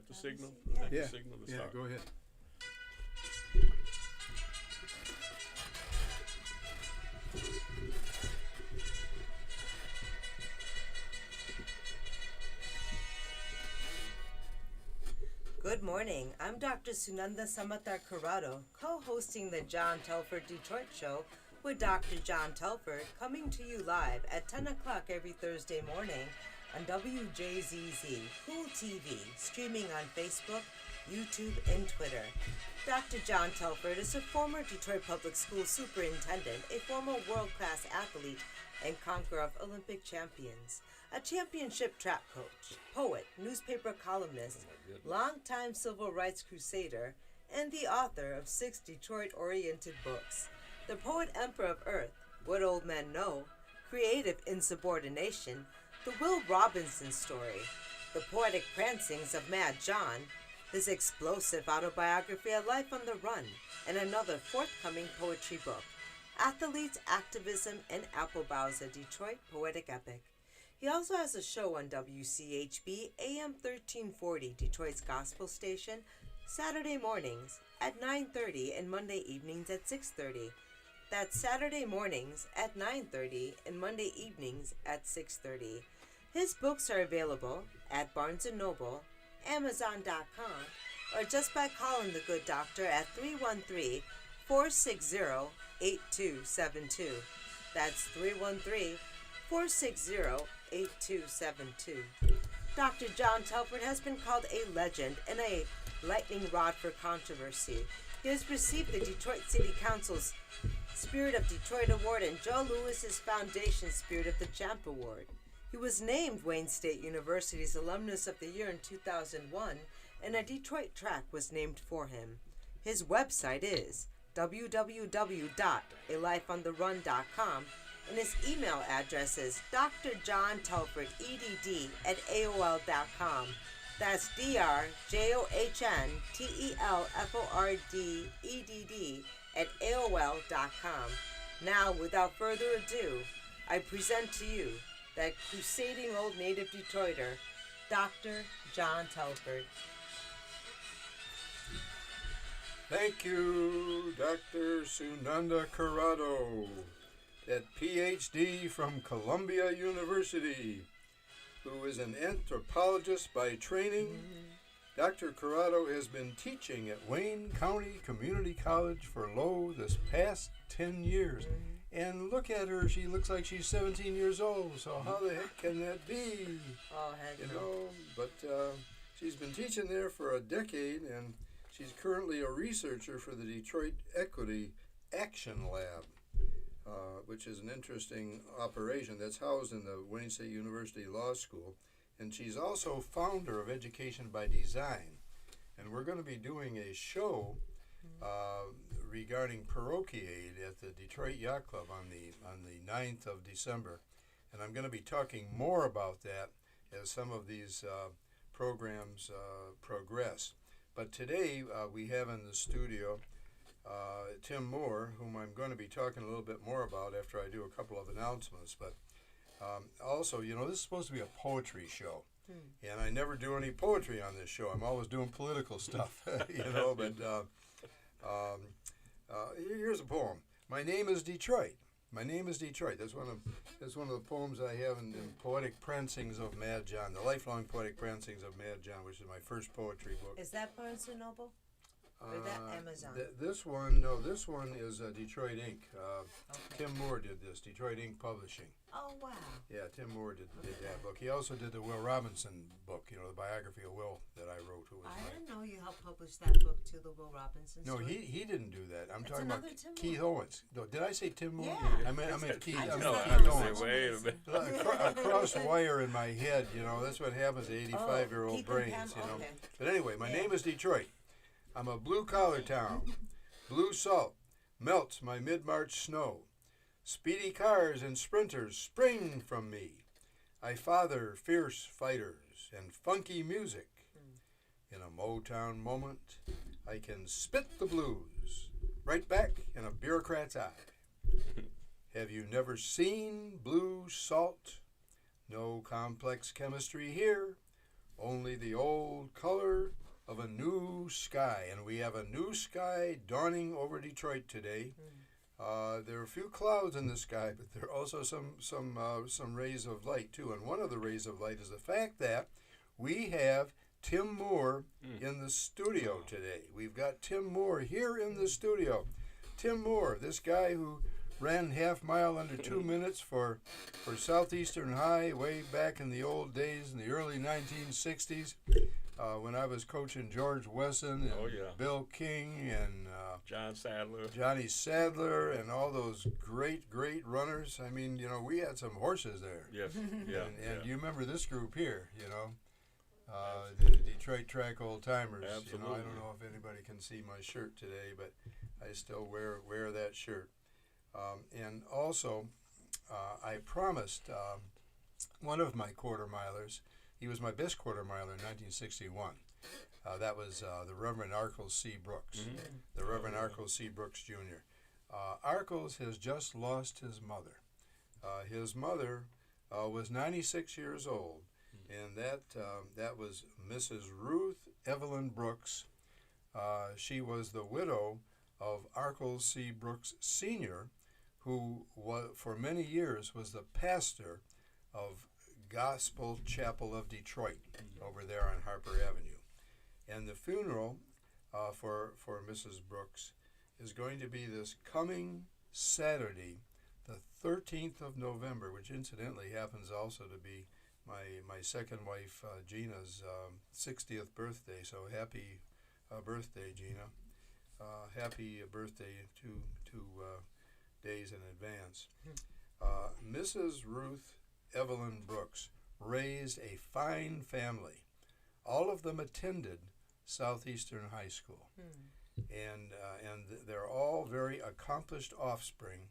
that the signal? Yeah. Is that Yeah, the signal to yeah, start? go ahead. Good morning. I'm Dr. Sunanda Samatar Corrado, co-hosting the John Telford Detroit Show with Dr. John Telford, coming to you live at 10 o'clock every Thursday morning on Wjzz Cool TV, streaming on Facebook, YouTube, and Twitter. Dr. John Telford is a former Detroit Public School superintendent, a former world-class athlete, and conqueror of Olympic champions, a championship track coach, poet, newspaper columnist, longtime civil rights crusader, and the author of 6 Detroit-oriented books: The Poet Emperor of Earth, What Old Men Know, Creative Insubordination, The Will Robinson Story, The Poetic Prancings of Mad John, his explosive autobiography, A Life on the Run, and another forthcoming poetry book, Athletes, Activism, and Apple Boughs, a Detroit Poetic Epic. He also has a show on WCHB AM 1340, Detroit's gospel station, Saturday mornings at 9:30 and Monday evenings at 6:30. That's Saturday mornings at 9:30 and Monday evenings at 6:30. His books are available at Barnes & Noble, Amazon.com, or just by calling the good doctor at 313-460-8272. That's 313-460-8272. Dr. John Telford has been called a legend and a lightning rod for controversy. He has received the Detroit City Council's Spirit of Detroit Award and Joe Lewis's Foundation Spirit of the Champ Award. He was named Wayne State University's Alumnus of the Year in 2001, and a Detroit track was named for him. His website is www.alifeontherun.com, and his email address is drjohntelfordedd@aol.com. That's drjohntelfordedd@aol.com. Now, without further ado, I present to you that crusading old native Detroiter, Dr. John Telford. Thank you, Dr. Sunanda Corrado, that PhD from Columbia University, who is an anthropologist by training. Dr. Corrado has been teaching at Wayne County Community College for this past 10 years. And look at her, she looks like she's 17 years old, so how the heck can that be? Oh, heck You no. know, but she's been teaching there for a decade, and she's currently a researcher for the Detroit Equity Action Lab, which is an interesting operation that's housed in the Wayne State University Law School. And she's also founder of Education by Design. And we're going to be doing a show regarding parochiaid at the Detroit Yacht Club on the 9th of December. And I'm going to be talking more about that as some of these programs progress. But today we have in the studio Tim Moore, whom I'm going to be talking a little bit more about after I do a couple of announcements. But also, you know, this is supposed to be a poetry show. And I never do any poetry on this show. I'm always doing political stuff, you know. But here's a poem. My name is Detroit. My name is Detroit. That's one of the poems I have in Poetic Prancings of Mad John, the lifelong Poetic Prancings of Mad John, which is my first poetry book. Is that Barnes & Noble? Or that Amazon? This one is Detroit Inc. Okay. Tim Moore did this, Detroit Inc. Publishing. Oh, wow. Yeah, Tim Moore did that book. He also did the Will Robinson book, you know, the biography of Will that I wrote. Who was I my, didn't know you helped publish that book too, the Will Robinson No, story. he didn't do that. I'm It's talking about another Tim Keith Moore. Owens. No, did I say Tim Moore? Yeah. I meant Keith. I I just meant thought Keith it was Owens. Wait a minute. A cross wire in my head, you know. That's what happens to 85-year-old Keith and brains, Pam, you know. okay. But anyway, my Yeah. name is Detroit. I'm a blue-collar town. Blue salt melts my mid-March snow. Speedy cars and sprinters spring from me. I father fierce fighters and funky music. In a Motown moment, I can spit the blues right back in a bureaucrat's eye. Have you never seen blue salt? No complex chemistry here. only the old color of a new sky. And we have a new sky dawning over Detroit today. There are a few clouds in the sky, but there are also some rays of light too. And one of the rays of light is the fact that we have Tim Moore in the studio today. We've got Tim Moore here in the studio. Tim Moore, this guy who ran half mile under 2 minutes for Southeastern High way back in the old days in the early 1960s when I was coaching George Wesson and Bill King and Johnny Sadler and all those great runners. I mean, you know, we had some horses there. Yes, and you remember this group here, you know, the Detroit Track Old Timers. Absolutely. You know, I don't know if anybody can see my shirt today, but I still wear that shirt. And also, I promised one of my quarter milers. He was my best quarter miler in 1961. That was the Reverend Arkles C. Brooks, the Reverend Arkles C. Brooks Jr. Arkles has just lost his mother. His mother was 96 years old, and that was Mrs. Ruth Evelyn Brooks. She was the widow of Arkles C. Brooks Sr., who for many years was the pastor of Gospel Chapel of Detroit over there on Harper Avenue. And the funeral for Mrs. Brooks is going to be this coming Saturday, the 13th of November, which incidentally happens also to be my second wife Gina's 60th birthday. So happy birthday, Gina. Happy birthday two days in advance. Mrs. Ruth Evelyn Brooks raised a fine family. All of them attended Southeastern High School, and they're all very accomplished offspring.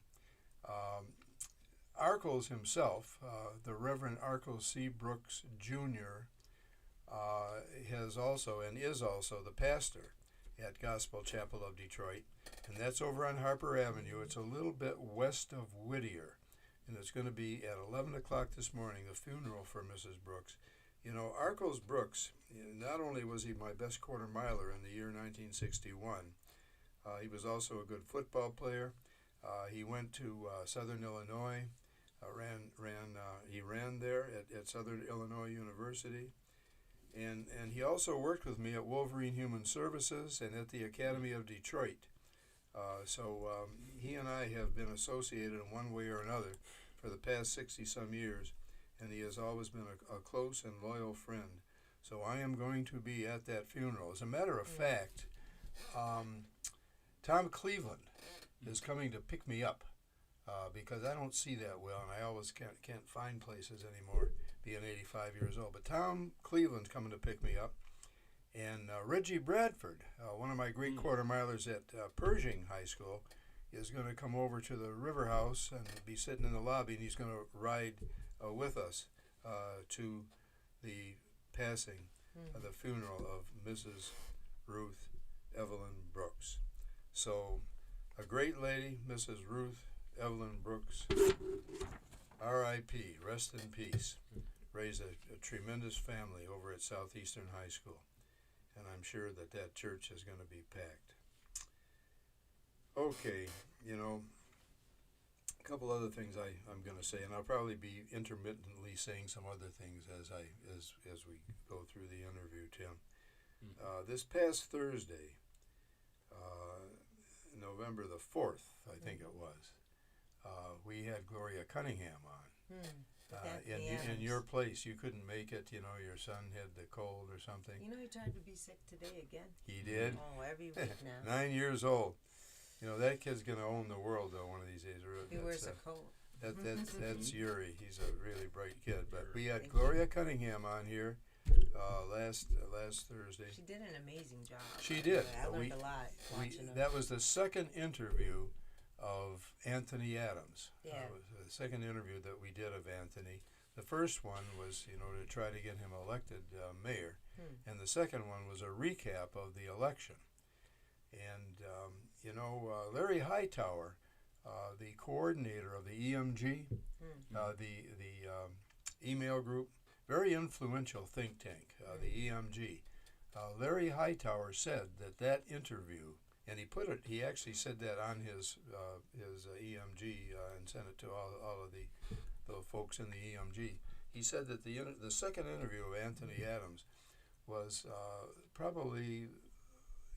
Arkles himself, the Reverend Arkles C. Brooks Jr., has also and is also the pastor at Gospel Chapel of Detroit, and that's over on Harper Avenue. It's a little bit west of Whittier, and it's going to be at 11 o'clock this morning, the funeral for Mrs. Brooks. You know, Arkles Brooks, not only was he my best quarter miler in the year 1961, he was also a good football player. He went to Southern Illinois, he ran there at Southern Illinois University. And he also worked with me at Wolverine Human Services and at the Academy of Detroit. So he and I have been associated in one way or another for the past 60-some years, and he has always been a close and loyal friend. So I am going to be at that funeral. As a matter of fact, Tom Cleveland is coming to pick me up because I don't see that well, and I always can't find places anymore, being 85 years old. But Tom Cleveland's coming to pick me up. And Reggie Bradford, one of my great quarter milers at Pershing High School, is going to come over to the River House and be sitting in the lobby, and he's going to ride with us to the passing of the funeral of Mrs. Ruth Evelyn Brooks. So, a great lady, Mrs. Ruth Evelyn Brooks, R.I.P., rest in peace, raised a tremendous family over at Southeastern High School. And I'm sure that church is going to be packed. Okay, you know, a couple other things I'm going to say, and I'll probably be intermittently saying some other things as we go through the interview, Tim. This past Thursday, November the 4th, I think it was, we had Gloria Cunningham on. In your place. You couldn't make it, you know, your son had the cold or something. You know, he tried to be sick today again. He did? Oh, every week now. 9 years old. You know, that kid's going to own the world, though, one of these days. He wears a coat. That's Yuri. He's a really bright kid. But we had Gloria Cunningham on here last Thursday. She did an amazing job. She did. I learned a lot watching her. That was the second interview of Anthony Adams. Yeah. It was the second interview that we did of Anthony. The first one was, you know, to try to get him elected mayor, and the second one was a recap of the election. And you know, Larry Hightower, the coordinator of the EMG, the email group, very influential think tank, the EMG. Larry Hightower said that interview, and he actually said that on his EMG and sent it to all of the folks in the EMG. He said that the second interview of Anthony Adams was probably,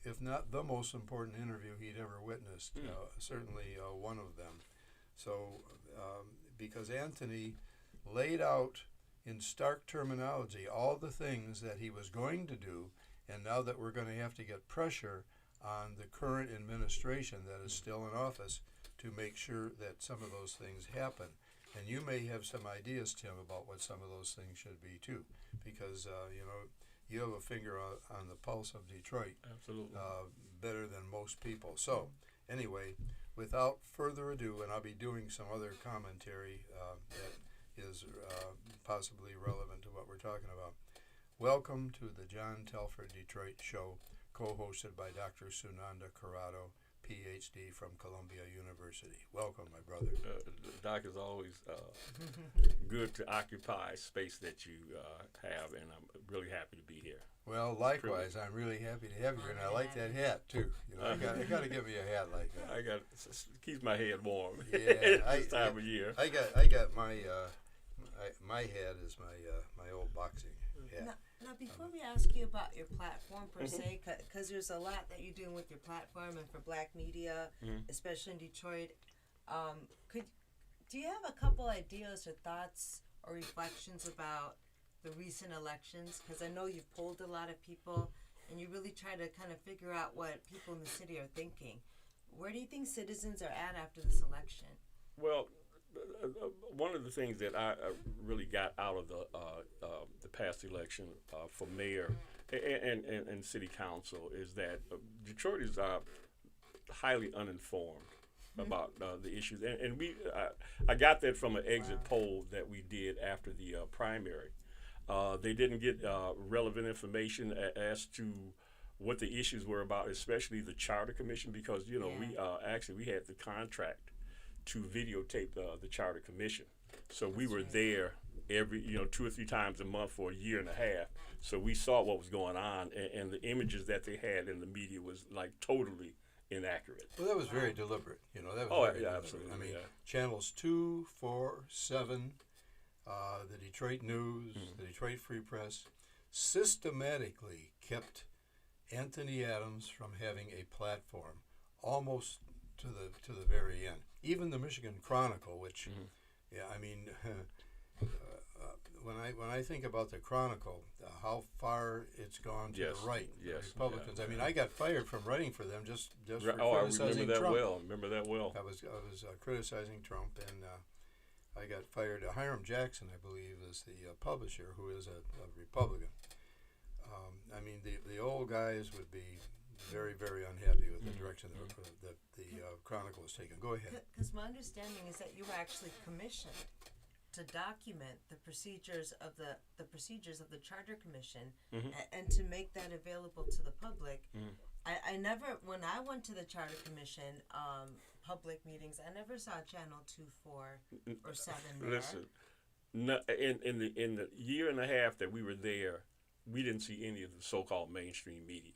if not the most important interview he'd ever witnessed, certainly one of them. So, because Anthony laid out in stark terminology all the things that he was going to do, and now that we're going to have to get pressure on the current administration that is still in office to make sure that some of those things happen. And you may have some ideas, Tim, about what some of those things should be too, because you have a finger on the pulse of Detroit. Absolutely. Better than most people. So, anyway, without further ado, and I'll be doing some other commentary that is possibly relevant to what we're talking about. Welcome to the John Telford Detroit Show, co-hosted by Dr. Sunanda Corrado, PhD from Columbia University. Welcome, my brother. Doc, is always good to occupy space that you have, and I'm really happy to be here. Well, likewise, I'm really happy to have you, and I like that hat too. I got to give me a hat like that. Keeps my head warm. Yeah, this time of year. I got my my hat is my old boxing hat. Now, before we ask you about your platform per se, because there's a lot that you're doing with your platform and for Black media, especially in Detroit, do you have a couple ideas or thoughts or reflections about the recent elections? Because I know you've polled a lot of people, and you really try to kind of figure out what people in the city are thinking. Where do you think citizens are at after this election? Well, one of the things that I really got out of the past election for mayor and city council is that Detroit is highly uninformed about the issues, and I got that from an exit poll that we did after the primary. They didn't get relevant information as to what the issues were about, especially the Charter Commission, because we had the contract to videotape the Charter Commission. So we were there every 2 or 3 times a month for a year and a half. So we saw what was going on, and the images that they had in the media was like totally inaccurate. Well, that was very deliberate. That was very deliberate. Absolutely. I mean, channels 2, 4, 7, the Detroit News, the Detroit Free Press, systematically kept Anthony Adams from having a platform almost to the very end. Even the Michigan Chronicle, which, when I think about the Chronicle, how far it's gone to the right, the Republicans. Yeah. I mean, I got fired from writing for them just for criticizing I Trump. remember that well. I was criticizing Trump, and I got fired. Hiram Jackson, I believe, is the publisher, who is a Republican. I mean, the old guys would be very, very unhappy with the direction that the Chronicle is taking. Go ahead. Because my understanding is that you were actually commissioned to document the procedures of the Charter Commission and to make that available to the public. I never, when I went to the Charter Commission public meetings, I never saw Channel 2, 4, or 7 there. Listen, in the year and a half that we were there, we didn't see any of the so-called mainstream media.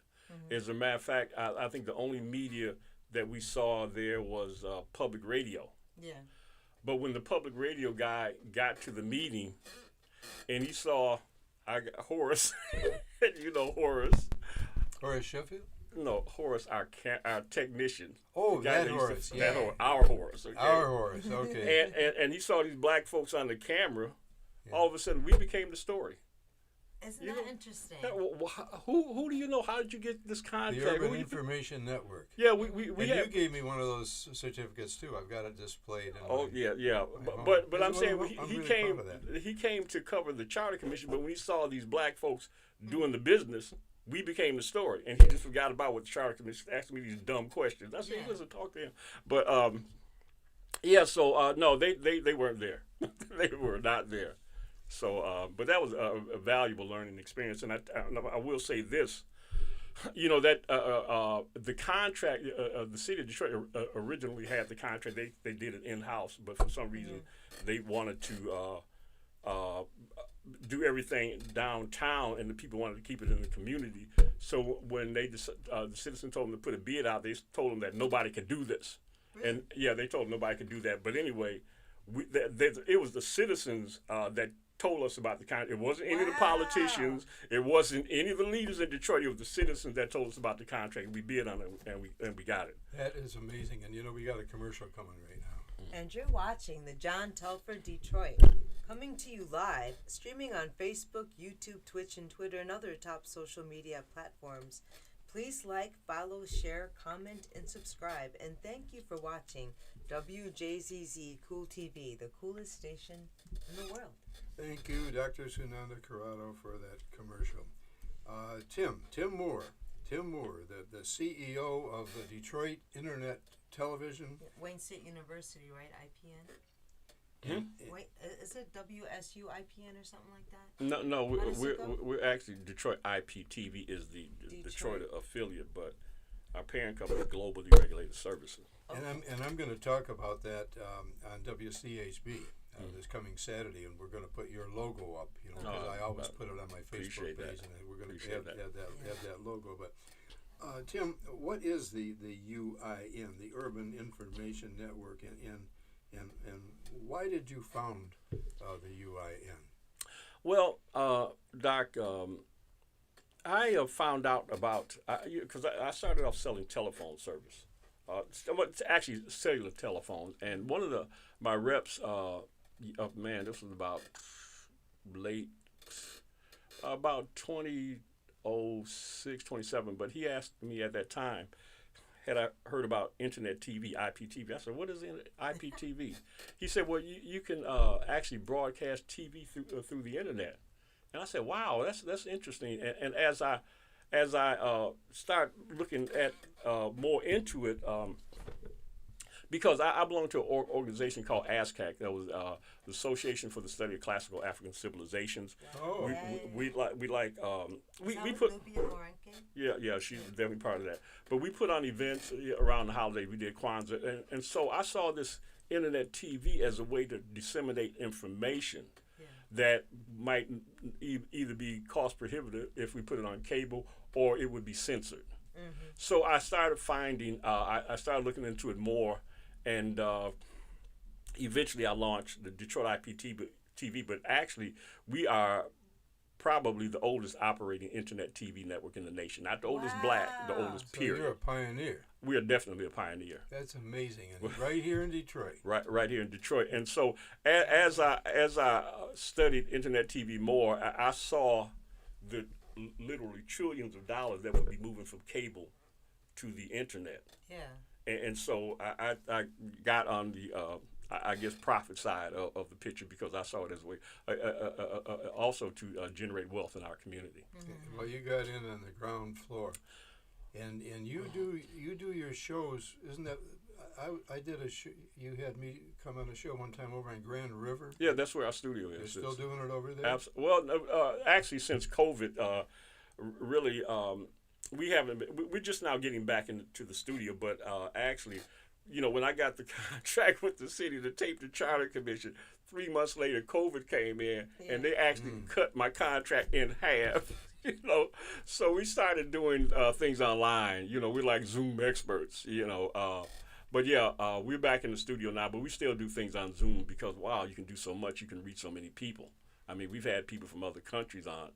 As a matter of fact, I think the only media that we saw there was public radio. Yeah. But when the public radio guy got to the meeting and he saw Horace, Horace. Horace Sheffield? No, Horace, our technician. Oh, that Horace, our Horace. Okay? Our Horace, okay. And he saw these black folks on the camera. Yeah. All of a sudden, we became the story. Isn't that interesting? Who do you know? How did you get this contract? The Urban Information Network. Yeah, we you gave me one of those certificates too. I've got it displayed. But I'm saying he came to cover the Charter Commission, but when he saw these black folks doing the business, we became the story, and he just forgot about what the Charter Commission asked me these dumb questions. I said, listen, talk to him. But no, they weren't there. They were not there. So, but that was a valuable learning experience, and I will say this, that the contract, the city of Detroit originally had the contract. They did it in-house, but for some reason they wanted to do everything downtown, and the people wanted to keep it in the community. So when the citizen told them to put a bid out, they told them that nobody could do this. Really? And yeah, they told them nobody could do that. But anyway, it was the citizens that told us about the contract. It wasn't any of the politicians. It wasn't any of the leaders in Detroit. It was the citizens that told us about the contract. We bid on it, and we got it. That is amazing. And we got a commercial coming right now. And you're watching the John Telford Detroit, coming to you live, streaming on Facebook, YouTube, Twitch, and Twitter, and other top social media platforms. Please like, follow, share, comment, and subscribe. And thank you for watching Wjzz Cool TV, the coolest station in the world. Thank you, Dr. Sunanda Corrado, for that commercial. Tim Moore, the CEO of the Detroit Internet Television. Wayne State University, right? IPN? Hmm? Wait, is it WSU IPN or something like that? No, How does it go? we're actually Detroit IPTV is the Detroit affiliate, but our parent company is Globally Regulated Services. And I'm going to talk about that on WCHB this coming Saturday, and we're going to put your logo up. Because I always put it on my Facebook page, and we're going to have that logo. But Tim, what is the UIN, the Urban Information Network, and why did you found the UIN? Well, Doc, I found out about because I started off selling telephone service. Actually cellular telephones, and one of my reps, this was about 2006, 27, but he asked me at that time, had I heard about internet TV, IPTV? I said, what is IPTV? He said, well, you can actually broadcast TV through the internet. And I said, wow, that's interesting. And as I start looking at more into it, because I belong to an organization called ASCAC, that was the Association for the Study of Classical African Civilizations. Oh, we put Nubia Morenke? yeah, she's definitely part of that. But we put on events around the holiday. We did Kwanzaa, and so I saw this internet TV as a way to disseminate information that might either be cost prohibitive if we put it on cable, or it would be censored. Mm-hmm. So I started finding, I started looking into it more, and eventually I launched the Detroit IPTV, but actually we are probably the oldest operating internet TV network in the nation. Not the oldest black, the oldest so period. You're a pioneer. We are definitely a pioneer. That's amazing, and right here in Detroit. Right here in Detroit. And so as I studied internet TV more, I saw the literally trillions of dollars that would be moving from cable to the internet. Yeah. And so I got on the I guess profit side of the picture, because I saw it as a way also to generate wealth in our community. Mm-hmm. Well, you got in on the ground floor, and you do your shows, isn't that? I did a show. You had me come on a show one time over in Grand River. Yeah, that's where our studio is. You're still doing it over there? Well, actually, since COVID, really, we haven't been, we're just now getting back into the studio, but actually, when I got the contract with the city to tape the Charter Commission, 3 months later, COVID came in, and they actually cut my contract in half. So we started doing things online. We're like Zoom experts. But yeah, we're back in the studio now, but we still do things on Zoom because you can do so much. You can reach so many people. I mean, we've had people from other countries on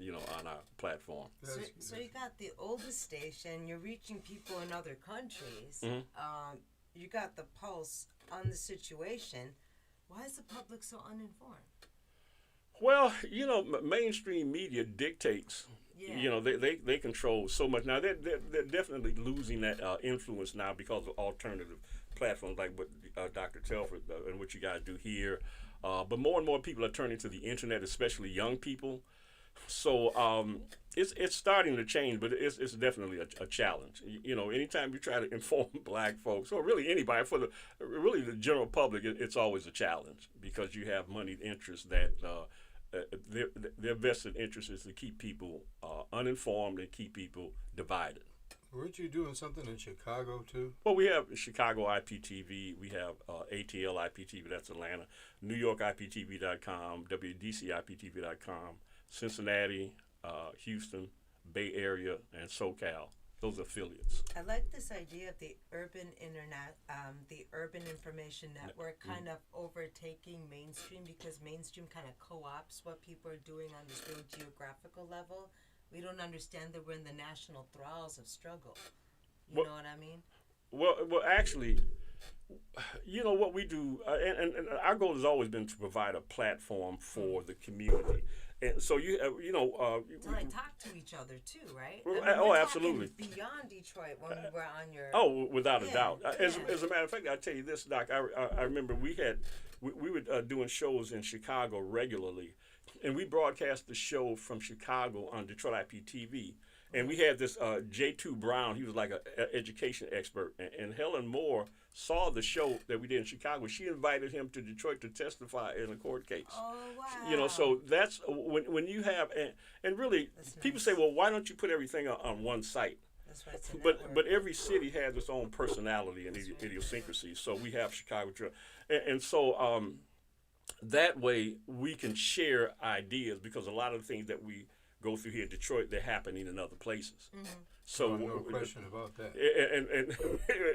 our platform. So you got the oldest station. You're reaching people in other countries. Mm-hmm. You got the pulse on the situation. Why is the public so uninformed? Well, mainstream media dictates. Yeah. They control so much. Now, they're definitely losing that influence now because of alternative platforms like what Dr. Telford and what you guys do here. But more and more people are turning to the internet, especially young people. So it's starting to change, but it's definitely a challenge. Anytime you try to inform black folks, or really anybody, for the general public, it's always a challenge because you have moneyed interests that their vested interest is to keep people uninformed and keep people divided. Weren't you doing something in Chicago too? Well, we have Chicago IPTV, we have ATL IPTV, that's Atlanta, New York IPTV.com, WDC IPTV.com, Cincinnati, Houston, Bay Area, and SoCal. Those affiliates. I like this idea of the urban information network kind of overtaking mainstream, because mainstream kind of co-ops what people are doing on this real geographical level. We don't understand that we're in the national thralls of struggle. You know what I mean? Well, actually, you know what we do, and our goal has always been to provide a platform for the community. And so to like talk to each other too, right? Well, I mean, we're absolutely. talking beyond Detroit when we were on your. Oh, without a Yeah, doubt. As yeah. a matter of fact, I'll tell you this, Doc. I remember we were doing shows in Chicago regularly, and we broadcast the show from Chicago on Detroit IPTV. And we had this J2 Brown. He was like an education expert. And Helen Moore saw the show that we did in Chicago. She invited him to Detroit to testify in a court case. Oh wow! You know, so that's when you have and really That's people nice. say, well, why don't you put everything on one site? That's right. It's a But network. every city has its own personality and idiosyncrasy. So we have Chicago, and so that way we can share ideas, because a lot of the things that we go through here in Detroit, they're happening in other places. Mm-hmm. So No question about that.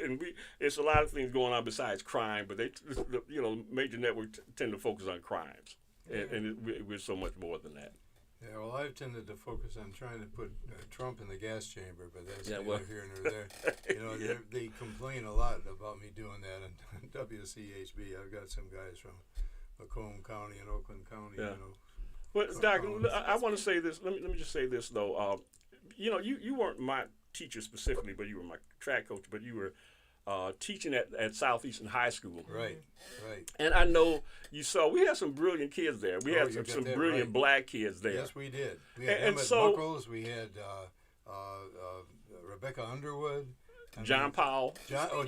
and it's a lot of things going on besides crime, but major networks tend to focus on crimes, and we're so much more than that. Yeah, well, I've tended to focus on trying to put Trump in the gas chamber, but that's Yeah, neither well. here nor there. You know, they complain a lot about me doing that on WCHB. I've got some guys from Macomb County and Oakland County, Yeah. you know. Well, Doc, I want to say this. Let me just say this though. You weren't my teacher specifically, but you were my track coach. But you were teaching at Southeastern High School. Right. And I know you saw we had some brilliant kids there. We had you got some that brilliant right. black kids there. Yes, we did. We had And Emmett so- Buckles. We had Rebecca Underwood. John Powell.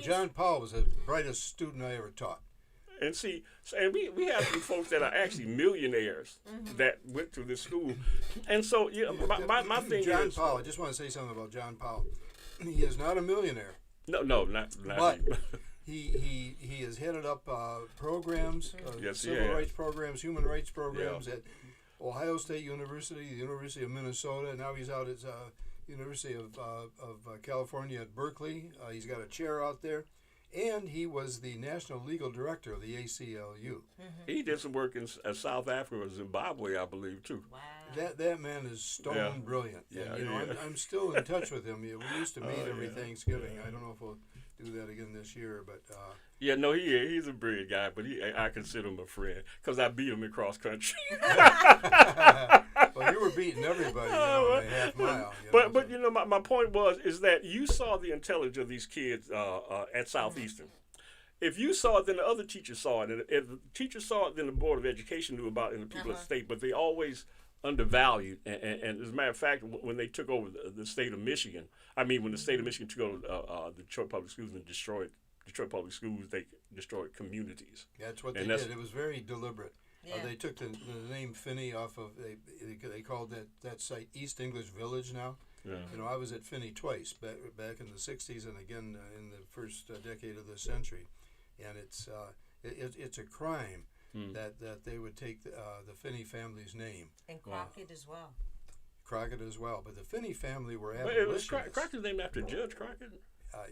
John Powell was the brightest student I ever taught. And we have some folks that are actually millionaires that went to this school. And so my thing John is Powell. I just want to say something about John Powell. He is not a millionaire, not but he has headed up programs, Yes, he civil has. rights programs, human rights programs at Ohio State University, the University of Minnesota. And now he's out at University of California at Berkeley. He's got a chair out there. And he was the national legal director of the ACLU. He did some work in South Africa or Zimbabwe, I believe, too. Wow. That man is stone brilliant. Yeah, And, I'm still in touch with him. We used to meet every Thanksgiving. I don't know if we'll do that again this year, but Yeah, no, he's a brilliant guy, but I consider him a friend because I beat him in cross country. well, you were beating everybody, in the half mile. But my point is that you saw the intelligence of these kids at Southeastern. If you saw it, then the other teachers saw it. And if the teachers saw it, then the Board of Education knew about it, and the people at the state. But they always undervalued. And as a matter of fact, when they took over the state of Michigan, when the state of Michigan took over the Detroit Public Schools and destroyed Detroit Public Schools, they destroyed communities. That's what they And did. It was very deliberate. Yeah. They took the name Finney off of, they called that site East English Village now. Yeah. I was at Finney twice, back in the 60s and again in the first decade of the century. And it's a crime that they would take the Finney family's name. And Crockett as well. Crockett as well. But the Finney family were But it was abolitionists. Crockett's named after Judge Crockett?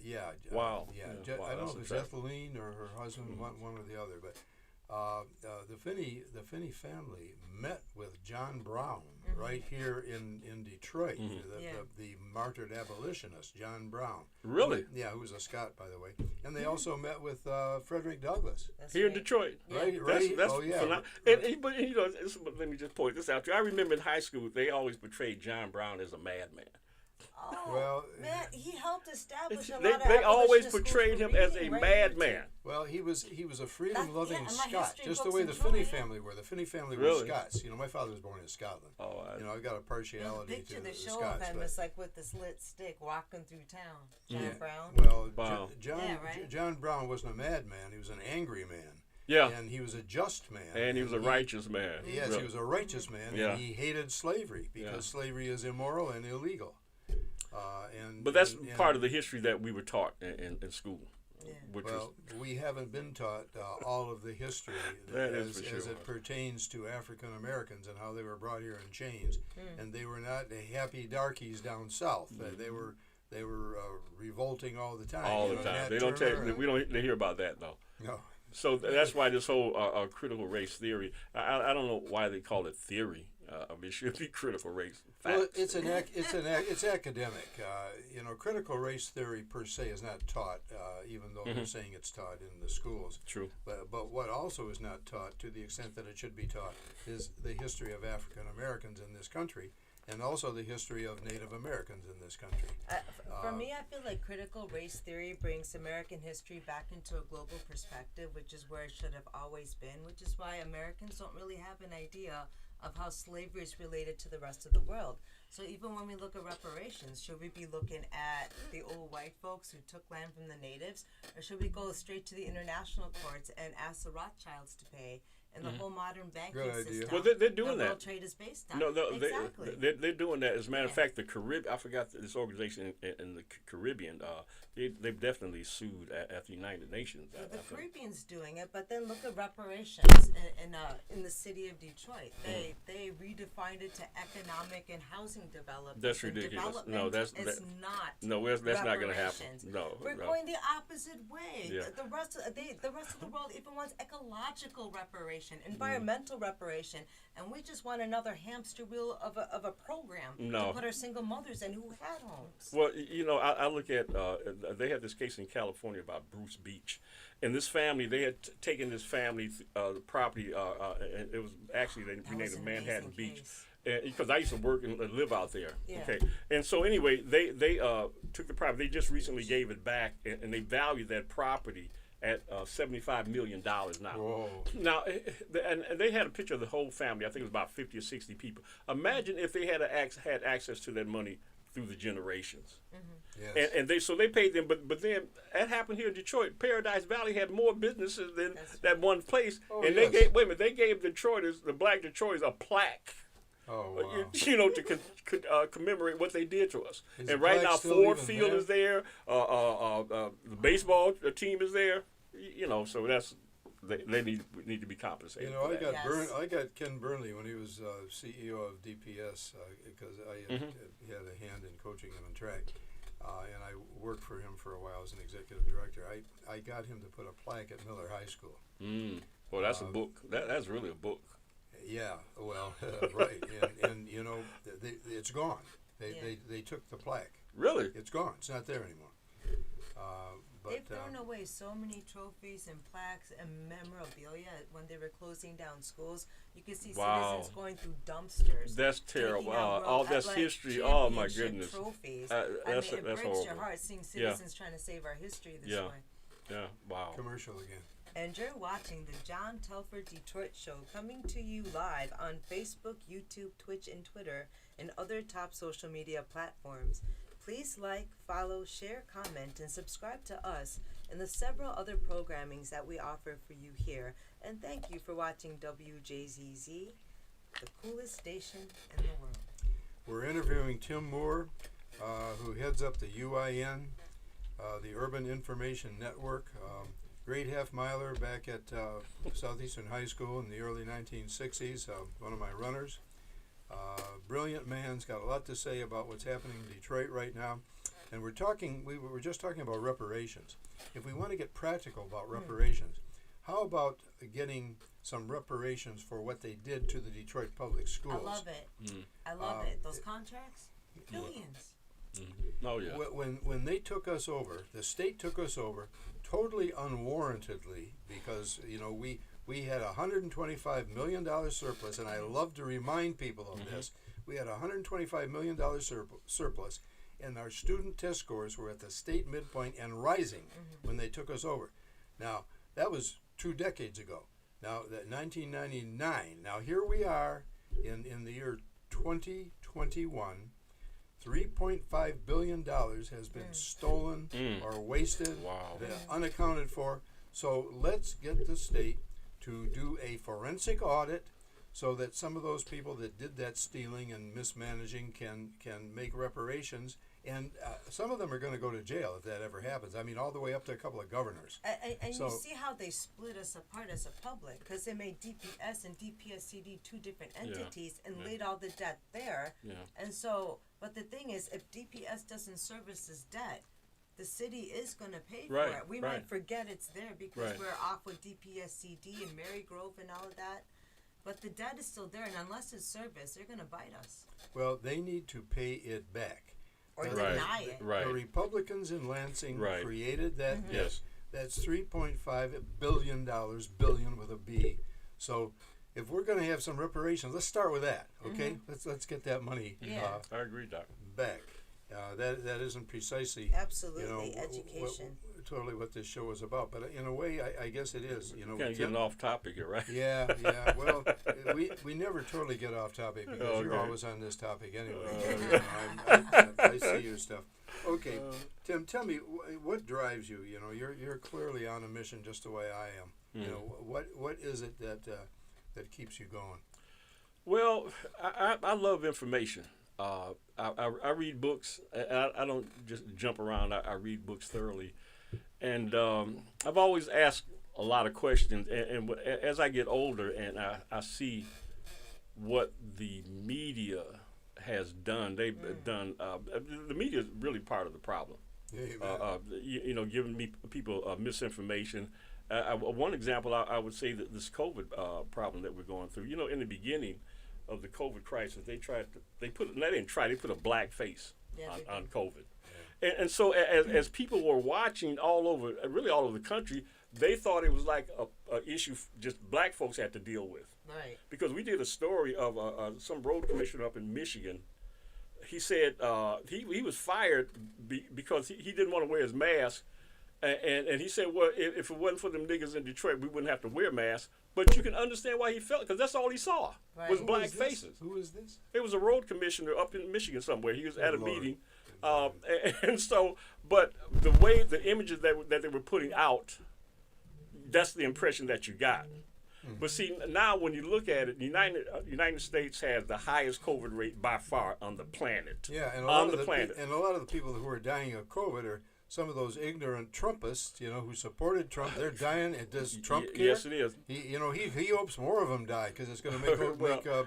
Yeah. Wow. Yeah. Yeah, wow, I don't know that's if it's impressive. Ethelene or her husband, one or the other. But the Finney family met with John Brown right here in Detroit. The martyred abolitionist John Brown. Really? Yeah, who was a Scot, by the way. And they also met with Frederick Douglass. That's Here in right. Detroit. Right. That's Oh yeah. phenomenal. Let me just point this out to you. I remember in high school, they always portrayed John Brown as a madman. Oh, Well, man, he helped establish a lot They of always abolitionist schools portrayed for him as a reading, right? madman. Well, he was a freedom-loving That's- yeah, and my Scot, history just the books way the enjoy Finney it. family were. The Finney family were Really? Scots. My father was born in Scotland. Oh, I got a partiality Picture to the the show Scots. of him but- is like with the slit stick walking through town. John Yeah. Brown. Well, Wow. John right? John Brown wasn't a madman. He was an angry man. Yeah. And he was a just man. And he was a righteous man. Yes, Really. he was a righteous man, Yeah. and he hated slavery because slavery is immoral and illegal. But that's part of the history that we were taught in school. Yeah. Which Well, we haven't been taught all of the history as it pertains to African Americans and how they were brought here in chains, and they were not the happy darkies down south. They were revolting all the time. all the time. They don't they hear about that though. No. So that's why this whole critical race theory. I don't know why they call it theory. It should be critical race facts. Well, it's academic. Critical race theory per se is not taught, even though they're saying it's taught in the schools. True. But what also is not taught, to the extent that it should be taught, is the history of African Americans in this country, and also the history of Native Americans in this country. For me, I feel like critical race theory brings American history back into a global perspective, which is where it should have always been, which is why Americans don't really have an idea of how slavery is related to the rest of the world. So even when we look at reparations, should we be looking at the old white folks who took land from the natives, or should we go straight to the international courts and ask the Rothschilds to pay? And the whole modern banking system. Well, they're doing that. World trade is based on. No, exactly. they're doing that. As a matter of fact, the Caribbean, I forgot this organization in the Caribbean, they've definitely sued at the United Nations. The Caribbean's doing it, but then look at reparations in the city of Detroit. They redefined it to economic and housing development. That's ridiculous. No, that's not going to happen. No, we're going the opposite way. Yeah. The rest of the world even wants ecological reparation. Environmental reparation, and we just want another hamster wheel of a program to put our single mothers in who had homes. Well, I look at they had this case in California about Bruce Beach, and this family, they had taken this family property. And it was actually they renamed it Manhattan Beach. Because I used to work and live out there. Yeah. Okay, and so anyway, they took the property. They just recently gave it back, and they valued that property at $75 million now. Whoa. Now, and they had a picture of the whole family. I think it was about 50 or 60 people. Imagine if they had access to that money through the generations. Mm-hmm. Yes. And they paid them, but then that happened here in Detroit. Paradise Valley had more businesses than that one place, and they gave they gave Detroiters, the black Detroiters, a plaque. Oh, wow. To commemorate what they did to us. Is and the right plaque now, still Ford even Field there? is there. The baseball team is there. So that's they need to be compensated. For that. I got Ken Burnley when he was CEO of DPS because I had a hand in coaching him in track, and I worked for him for a while as an executive director. I got him to put a plaque at Miller High School. Well, that's a book. That's really a book. Yeah, well, right, and it's gone. They took the plaque. Really? It's gone. It's not there anymore. They've thrown away so many trophies and plaques and memorabilia when they were closing down schools. You can see citizens going through dumpsters. That's terrible. All that's history. Oh my goodness. Trophies. It breaks horrible. Your heart seeing citizens trying to save our history this way. Yeah. Wow. Commercial again. And you're watching the John Telford Detroit Show, coming to you live on Facebook, YouTube, Twitch, and Twitter, and other top social media platforms. Please like, follow, share, comment, and subscribe to us and the several other programmings that we offer for you here. And thank you for watching WJZZ, the coolest station in the world. We're interviewing Tim Moore, who heads up the UIN, the Urban Information Network. Great half-miler back at Southeastern High School in the early 1960s, one of my runners. Brilliant man's got a lot to say about what's happening in Detroit right now. And we were just talking about reparations. If we want to get practical about reparations, how about getting some reparations for what they did to the Detroit public schools? I love it. I love it. Those contracts, billions. Oh, yeah. When they took us over, the state took us over totally unwarrantedly because, we had a $125 million surplus, and I love to remind people of this. We had a $125 million surplus, and our student test scores were at the state midpoint and rising when they took us over. Now, that was 2 decades ago. Now, that 1999. Now, here we are in the year 2021. $3.5 billion has been stolen or wasted, unaccounted for. So let's get the state to do a forensic audit so that some of those people that did that stealing and mismanaging can make reparations. And some of them are going to go to jail if that ever happens. I mean, all the way up to a couple of governors. And So- you see how they split us apart as a public, because they made DPS and DPSCD two different entities and laid all the debt there. Yeah. And so, but the thing is, if DPS doesn't service this debt, the city is going to pay for Right, it. We right. might forget it's there because Right. we're off with DPSCD and Marygrove and all of that. But the debt is still there, and unless it's serviced, they're going to bite us Well, they need to pay it back. or Right. deny it. Right. The Republicans in Lansing Right. created that debt. Yes. That's $3.5 billion, billion with a B. So if we're going to have some reparations, let's start with that, okay? Let's get that money Yeah. I agree, Doc. back. That isn't precisely Absolutely, education. totally what this show is about, but in a way, I guess it is. You know, Kind of getting off topic here, right? Yeah. Well, we never totally get off topic because you're Okay. always on this topic anyway. You know, I see your stuff. Okay, Tim, tell me what drives you. You know, you're clearly on a mission just the way I am. You know, what is it that keeps you going? Well, I love information. I read books. I don't just jump around. I read books thoroughly. And I've always asked a lot of questions. And as I get older and I see what the media has done, they've done, the media is really part of the problem. You know, giving people misinformation. One example, I would say that this COVID problem that we're going through, you know, in the beginning of the COVID crisis, they put a black face on COVID. And so as people were watching all over the country, they thought it was like a issue just black folks had to deal with. Right. Because we did a story of some road commissioner up in Michigan. He said he was fired because he didn't want to wear his mask. And he said, well, if it wasn't for them niggas in Detroit, we wouldn't have to wear masks. But you can understand why he felt, because that's all he saw was Right. black faces. Who is this? It was a road commissioner up in Michigan somewhere. He was at a Lord. meeting. And so, but the way, the images that they were putting out, that's the impression that you got. But see, now when you look at it, the United States has the highest COVID rate by far on the planet. Yeah, and on the planet. And a lot of the people who are dying of COVID are some of those ignorant Trumpists, you know, who supported Trump. They're dying. Does Trump care? Yes, it is. He hopes more of them die because it's going to make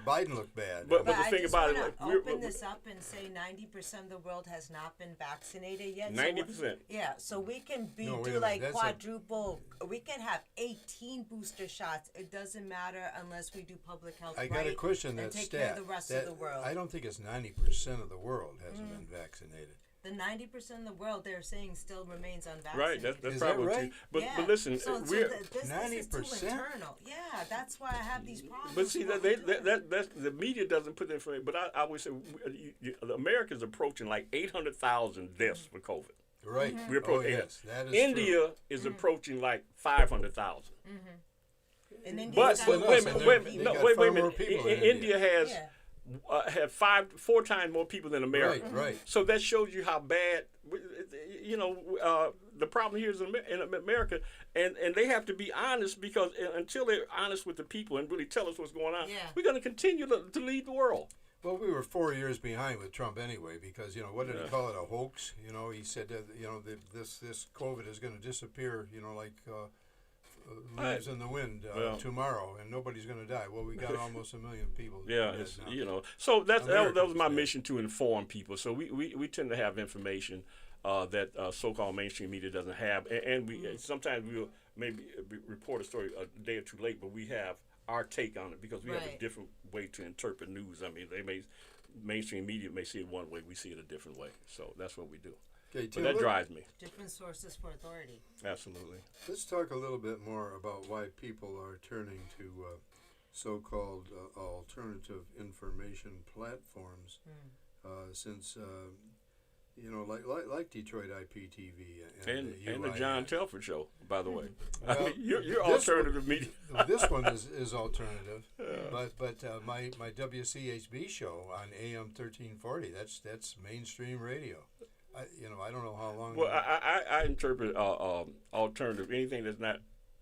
Biden look bad. But the I thing just about wanna it, like, open this up and say 90% of the world has not been vaccinated yet. 90%. Yeah, so we can No, wait a do minute, like that's quadruple. We can have 18 booster shots. It doesn't matter unless we do public health. I got to right question and that take stat. care of the rest of the world. I don't think it's 90% of the world hasn't been vaccinated. The 90% of the world they're saying still remains unvaccinated. Right, that's Is that probably right? true. Yeah. But listen, so we're. this is too 90%? internal. Yeah, that's why I have these problems. But see, with that's what we're doing. the media doesn't put the information. But I would say America's approaching like 800,000 deaths for COVID. Right. We're Oh, approaching. yes, that is India true. is approaching like 500,000. And India's But got Well, more wait a no, minute, people. wait a they minute, got no, wait a far more minute. people in India has Yeah. have 4 times more people than America. Right. So that shows you how bad, you know, the problem here is in America, and they have to be honest, because until they're honest with the people and really tell us what's going on, Yeah. we're going to continue to lead the world. Well, we were 4 years behind with Trump anyway, because what did he call it, a hoax? You know, he said that this COVID is going to disappear, like leaves in the wind Well. tomorrow, and nobody's going to die. Well, we got almost 1 million people. Yeah, dead it's, now. So that was Americans, my yeah. mission, to inform people. So we tend to have information that so-called mainstream media doesn't have, and we sometimes we'll maybe report a story a day or two late, but we have our take on it because we have a Right. different way to interpret news. I mean, mainstream media may see it one way, we see it a different way. So that's what we do. Okay, But Tim, that drives me. Different sources for authority. Absolutely. let's talk a little bit more about why people are turning to so-called alternative information platforms, since like Detroit IPTV And the UIN. John Telford Show, by the way. Well, I mean, you're this alternative media. This one is alternative, but my WCHB show on AM 1340, that's mainstream radio. I don't know how long. Well, I interpret alternative, anything that's not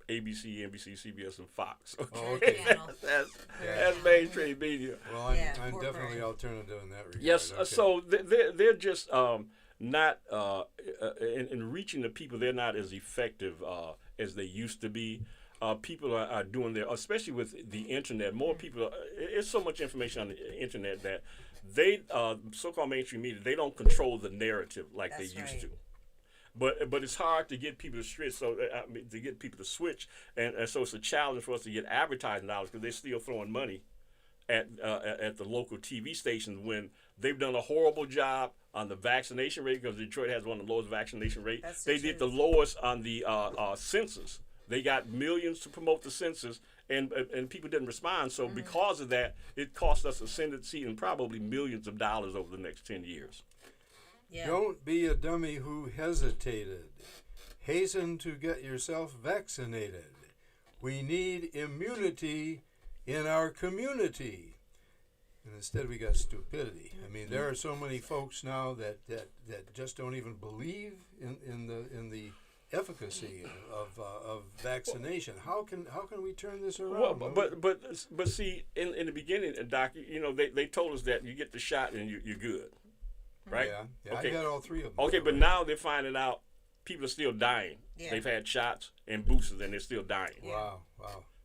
ABC, NBC, CBS, and Fox. Okay? Oh, okay. That's mainstream media. Well, I'm, Yeah, I'm corporate. definitely alternative in that regard. Yes, Okay. so they're just not in reaching the people. They're not as effective as they used to be. People are doing their, especially with the internet. More people. It's so much information on the internet that they, so-called mainstream media, they don't control the narrative like That's they used right. to. But it's hard to get people to switch. So to get people to switch, and so it's a challenge for us to get advertising dollars because they're still throwing money at the local TV stations when they've done a horrible job on the vaccination rate because Detroit has one of the lowest vaccination rates. That's the They did the truth. lowest on the census. They got millions to promote the census, and people didn't respond. So because of that, it cost us a Senate seat and probably millions of dollars over the next 10 years. Yeah. Don't be a dummy who hesitated. Hasten to get yourself vaccinated. We need immunity in our community. And instead we got stupidity. I mean, there are so many folks now that just don't even believe in the efficacy of vaccination. How can we turn this around? Well, but see, in the beginning, Doc, you know, they told us that you get the shot and you're good, right? Yeah, Okay. I got all three of them. Okay, but now they're finding out people are still dying. Yeah. They've had shots and boosters and they're still dying. Wow,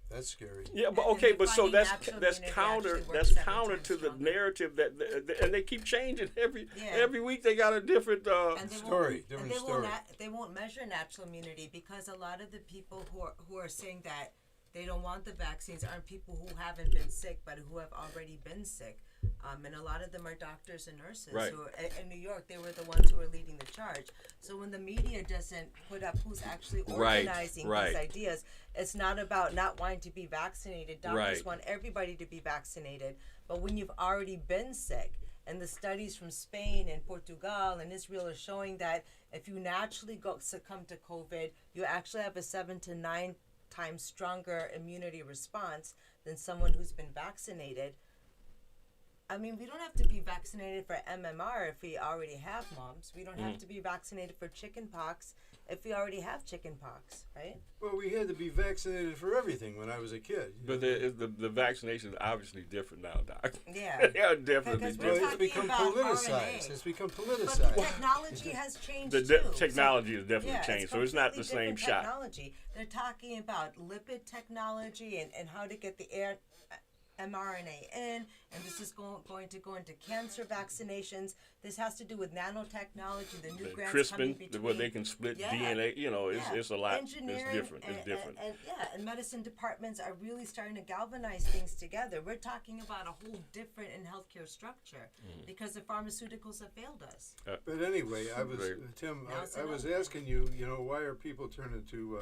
that's scary. Yeah, but And okay, they're but so finding that's natural that's immunity counter actually that's works 7 counter times to the stronger. narrative that and they keep changing every Yeah. week. They got a different. And they Story, won't, different and story. they won't measure natural immunity because a lot of the people who are saying that they don't want the vaccines aren't people who haven't been sick but who have already been sick. And a lot of them are doctors and nurses Right. who in New York, they were the ones who were leading the charge. So when the media doesn't put up who's actually Right, organizing right. these ideas, it's not about not wanting to be vaccinated. Doctors Right. want everybody to be vaccinated. But when you've already been sick, and the studies from Spain and Portugal and Israel are showing that if you naturally succumb to COVID, you actually have a 7 to 9 times stronger immunity response than someone who's been vaccinated. I mean, we don't have to be vaccinated for MMR if we already have mumps. We don't have to be vaccinated for chickenpox if we already have chickenpox, right? Well, we had to be vaccinated for everything when I was a kid. But the vaccination is obviously different now, Doc. Yeah. They are definitely Because Well, we're different. it's become talking about politicized. RNA. It's become But politicized. technology has changed The too. technology has So, definitely yeah, changed, so it's not the completely same different shot. technology. They're talking about lipid technology and how to get the mRNA in, and this is going to go into cancer vaccinations. This has to do with nanotechnology, the new The grants coming CRISPR, between. where they can split Yeah. DNA, you know, it's a lot. Engineering It's different. It's different. And medicine departments are really starting to galvanize things together. We're talking about a whole different in healthcare structure because the pharmaceuticals have failed us. But anyway, Tim, Now it's I was another asking you, why are people turning to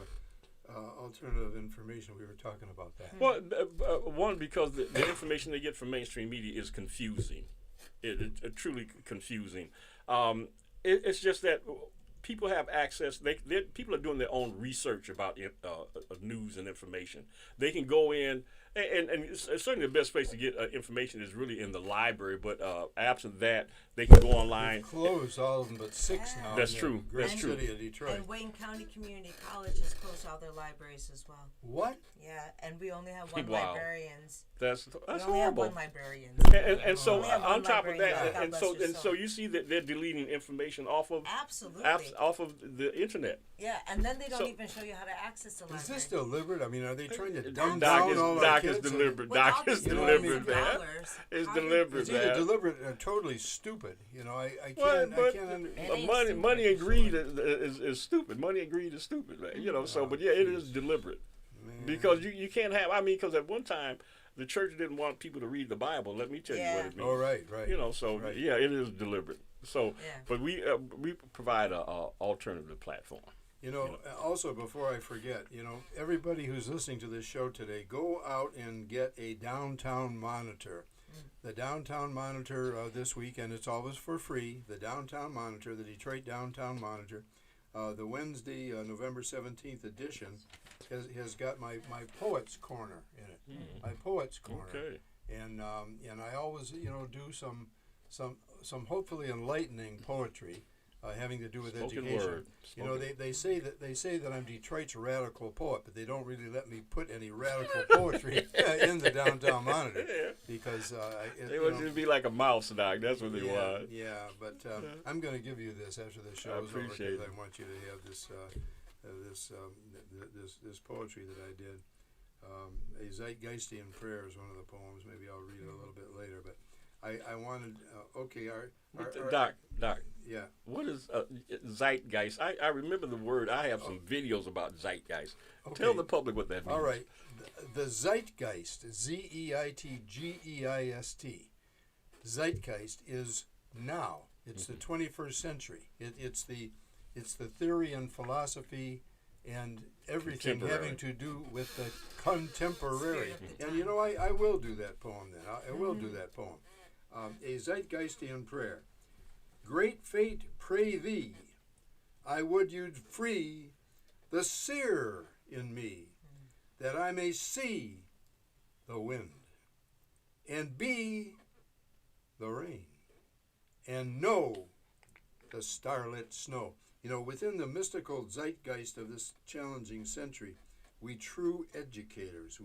alternative information? We were talking about that. Well, one, because the information they get from mainstream media is confusing. It's truly confusing. It's just that people have access. People are doing their own research about news and information. They can go in, and it's certainly the best place to get information is really in the library. But absent that, they can go online. Closed all of them but 6 now. That's in the true. Great That's true. city of Detroit. And Wayne County Community College has closed all their libraries as well. What? Yeah, and we only have one Wow. librarians. That's We only horrible. have one librarians. And so We have on one top of librarian, that, God and bless so your and so soul. you see that they're deleting information off of Absolutely. off of the internet. Yeah, and then they don't So- even show you how to access the library. Is this deliberate? I mean, are they trying to dumb Doc down is all our Doc is kids? deliberate. With all Doc is these millions deliberate, of man. dollars, It's how do you- deliberate, It's either man. deliberate or totally stupid. I can't. Well, I but can't under, It ain't money, stupid. money and greed is stupid. Money and greed is stupid, man. So, but yeah, it is deliberate man. because you can't have. I mean, because at one time the church didn't want people to read the Bible. Let me tell you what it means. Oh, right. So Right. yeah, it is deliberate. So, Yeah. but we provide a alternative platform. Also, before I forget, everybody who's listening to this show today, go out and get a downtown monitor. The Downtown Monitor this week, and it's always for free. The Downtown Monitor, the Detroit Downtown Monitor, the Wednesday, November 17th edition, has got my Poets Corner in it. My Poets Corner. Okay. And I always do some hopefully enlightening poetry. having to do with Spoken education. word. You know, they say that I'm Detroit's radical poet, but they don't really let me put any radical poetry in the Downtown Monitor because They would just be like a mouse, Doc. That's what they want. Yeah, but I'm going to give you this after the show is over appreciate because it. I want you to have this poetry that I did. A Zeitgeistian Prayer is one of the poems. Maybe I'll read it a little bit later, but I wanted Doc, yeah. what is zeitgeist? I remember the word. I have some videos about zeitgeist. Okay. Tell the public what that means. All right, the Zeitgeist, Zeitgeist. Zeitgeist is now. It's the 21st century. It's the theory and philosophy and everything having to do with the contemporary. And you know, I will do that poem then. I will do that poem. A Zeitgeistian Prayer. Great fate, pray thee, I would you'd free the seer in me, that I may see the wind, and be the rain, and know the starlit snow. You know, within the mystical zeitgeist of this challenging century, we true educators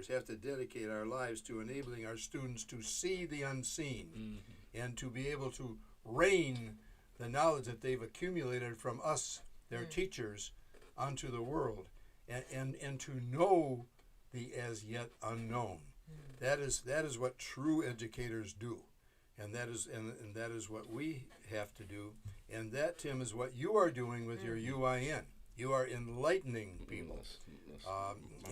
have to dedicate our lives to enabling our students to see the unseen and to be able to rain the knowledge that they've accumulated from us, their teachers, onto the world, and to know the as yet unknown. That is what true educators do, and that is what we have to do, and that, Tim, is what you are doing with your UIN. You are enlightening people,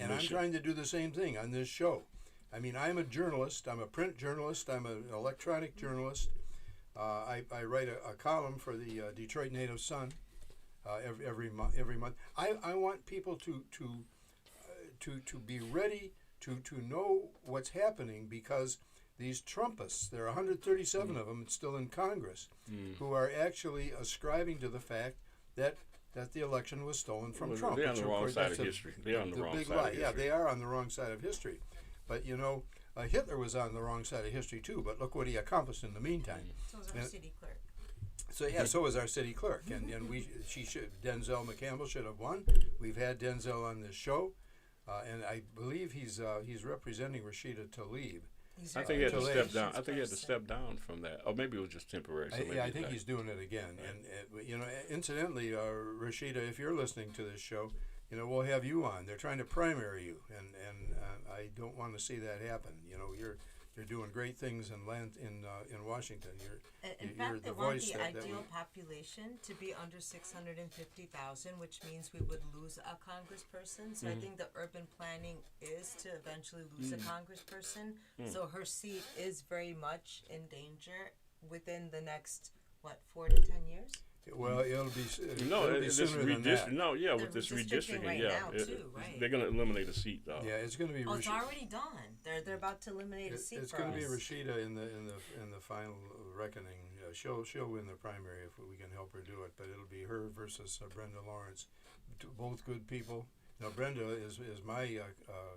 and I'm trying to do the same thing on this show. I mean, I'm a journalist. I'm a print journalist. I'm an electronic journalist. I write a column for the Detroit Native Sun every month. I want people to be ready to know what's happening, because these Trumpists, there are 137 of them still in Congress, who are actually ascribing to the fact that the election was stolen from Trump. They're on the wrong side of history. They're on the wrong side of history. Yeah, they are on the wrong side of history. But, you know, Hitler was on the wrong side of history, too. But look what he accomplished in the meantime. So was our city clerk. So was our city clerk. And Denzel McCampbell should have won. We've had Denzel on this show. And I believe he's representing Rashida Tlaib. I think he had to step down. I think he had to step down from that, or maybe it was just temporary. So I think he's doing it again. And you know, incidentally, Rashida, if you're listening to this show, you know, we'll have you on. They're trying to primary you, and I don't want to see that happen. You know, you're doing great things in Washington. In fact, they want the ideal population to be under 650,000, which means we would lose a congressperson. So I think the urban planning is to eventually lose a congressperson. So her seat is very much in danger within the next, 4 to 10 years? Well, it'll be sooner than that. With this redistricting, right now too, right? They're going to eliminate a seat, though. Yeah, it's going to be. It's already done. They're about to eliminate a seat. It's going to be Rashida in the final reckoning. She'll win the primary if we can help her do it. But it'll be her versus Brenda Lawrence, both good people. Now Brenda is my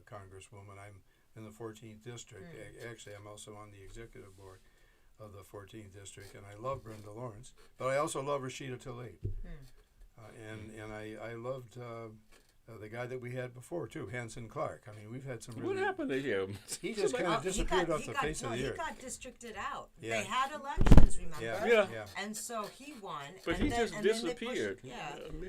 congresswoman. I'm in the 14th district. Actually, I'm also on the executive board of the 14th district, and I love Brenda Lawrence, but I also love Rashida Tlaib, and I loved the guy that we had before too, Hanson Clark. I mean, we've had some. What happened to him? He just kind of disappeared off the face of the earth. He got districted out. Yeah. They had elections, remember? Yeah. And so he won. But he just disappeared.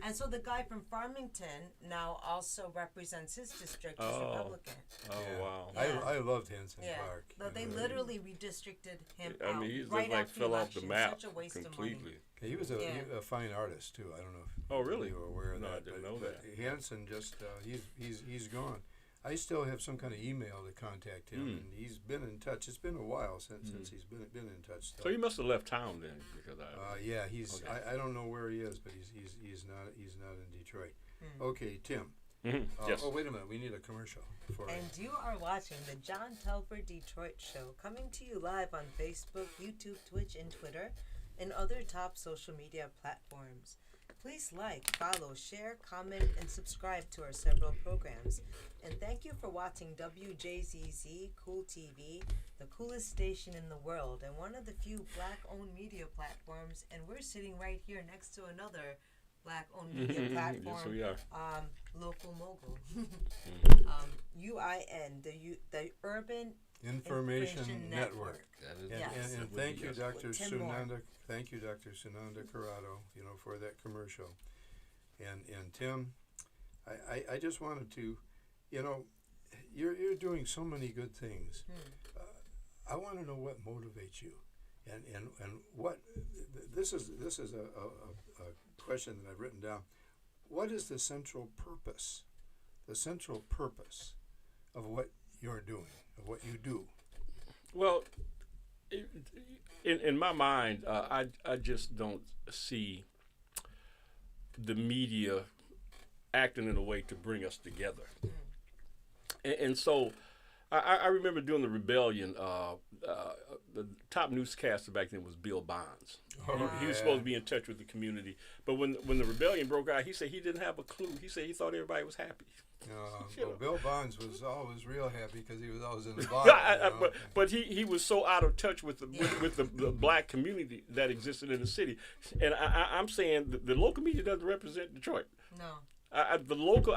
And so the guy from Farmington now also represents his district as Republican. Oh, wow. Yeah. I loved Hanson Clark. But they literally redistricted him out. I mean, he's right just like after fell off the election. map Such a waste completely. of money. He was a fine artist too. I don't know if Oh, really? you were aware of No, that. I didn't know but that. Hanson just he's gone. I still have some kind of email to contact him, and he's been in touch. It's been a while since he's been in touch. So he must have left town then, because yeah, he's. Okay. I don't know where he is, but he's not in Detroit. Okay, Tim. Yes. Oh, wait a minute. We need a commercial. And you are watching the John Telford Detroit Show, coming to you live on Facebook, YouTube, Twitch, and Twitter, and other top social media platforms. Please like, follow, share, comment, and subscribe to our several programs. And thank you for watching WJZZ Cool TV, the coolest station in the world and one of the few black-owned media platforms. And we're sitting right here next to another black-owned media platform. Yes, we are. Local Mogul. UIN, the Urban Information Network. That is, Yes. And thank you, Dr. Tim Moore. Sunanda. Thank you, Dr. Sunanda Corrado, for that commercial. And Tim, I just wanted to, you're doing so many good things. I want to know what motivates you, and what this is a question that I've written down. What is the central purpose of what you're doing, of what you do? Well, in my mind, I just don't see the media acting in a way to bring us together. And so I remember during the rebellion, the top newscaster back then was Bill Bonds. He was supposed to be in touch with the community. But when the rebellion broke out, he said he didn't have a clue. He said he thought everybody was happy. Well, Bill Bonds was always real happy because he was always in the bar. But he was so out of touch with the black community that existed in the city. And I'm saying the local media doesn't represent Detroit. No. The local,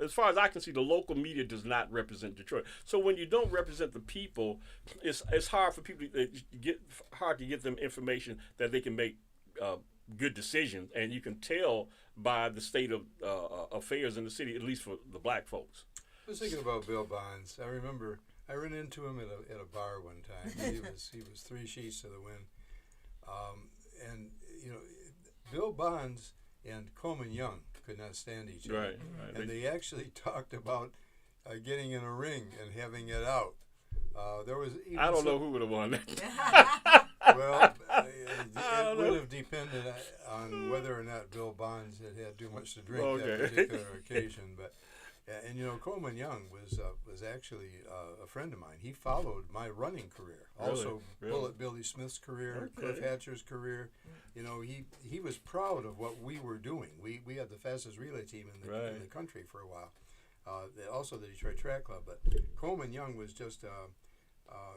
as far as I can see, the local media does not represent Detroit. So when you don't represent the people, it's hard for people to get them information that they can make good decisions, and you can tell by the state of affairs in the city, at least for the black folks. I was thinking about Bill Bonds. I remember I ran into him at a bar one time. He was 3 sheets to the wind, and Bill Bonds and Coleman Young could not stand each other. Right. And they actually talked about getting in a ring and having it out. There was even I don't know who would have won that. Well, it would have depended on whether or not Bill Bonds had too much to drink that particular occasion. But Coleman Young was actually a friend of mine. He followed my running career, also Really? Billy Smith's career, Cliff Hatcher's career. He was proud of what we were doing. We had the fastest relay team in the country for a while. Also the Detroit Track Club. But Coleman Young was just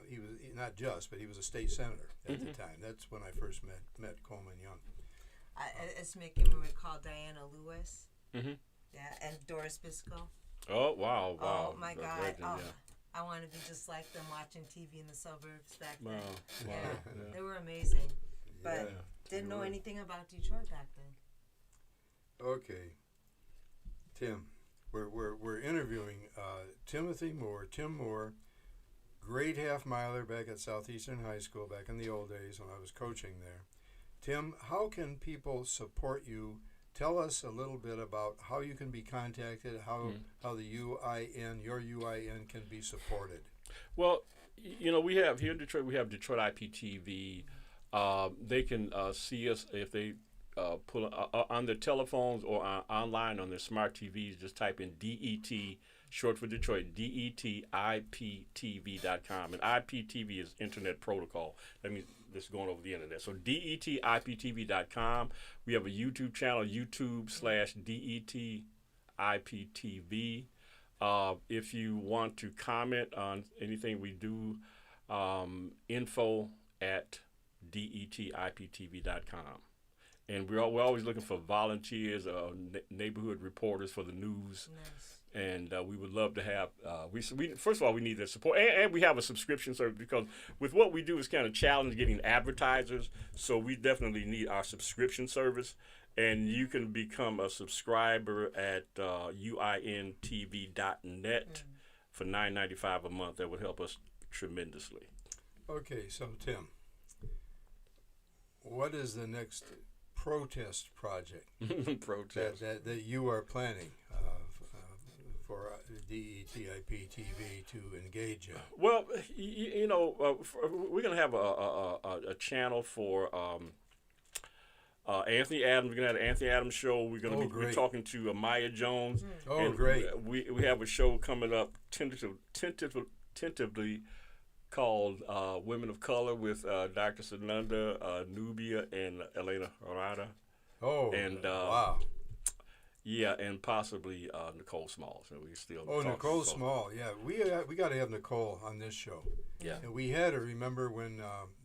he was not just, but he was a state senator at the time. That's when I first met Coleman Young. It's making me recall Diana Lewis. Mm-hmm. Yeah, and Doris Biscoe. Oh, wow. Oh, my God. Legend, I want to be just like them watching TV in the suburbs back then. Wow. Yeah, they were amazing. But didn't know were. anything about Detroit back then. Okay, Tim, we're interviewing Tim Moore, great half miler back at Southeastern High School back in the old days when I was coaching there. Tim, how can people support you? Tell us a little bit about how you can be contacted, how the UIN, your UIN, can be supported. Well, we have here in Detroit, we have Detroit IPTV. They can see us if they pull on their telephones or online on their smart TVs. Just type in DET, short for Detroit, DETIPTV.com. And IPTV is Internet Protocol. That means this is going over the internet. So DETIPTV.com. We have a YouTube channel, YouTube/DETIPTV. If you want to comment on anything we do, info@DETIPTV.com. And we're always looking for volunteers, neighborhood reporters for the news. Nice. And we would love to have, first of all, we need their support. And we have a subscription service because with what we do is kind of challenge getting advertisers. So we definitely need our subscription service. And you can become a subscriber at uintv.net for $9.95 a month. That would help us tremendously. Okay, so Tim, what is the next protest project that you are planning for DETIPTV to engage in? Well, we're going to have a channel for Anthony Adams. We're going to have an Anthony Adams show. We're going to be talking to Maya Jones. Oh, great. We have a show coming up tentatively called Women of Color with Dr. Sunanda, Nubia, and Elena Arada. Oh, and wow. yeah, and possibly Nicole Smalls. And we still Oh, talking to Nicole Small. Yeah, we got to have Nicole on this show. Yeah. And we had her. Remember when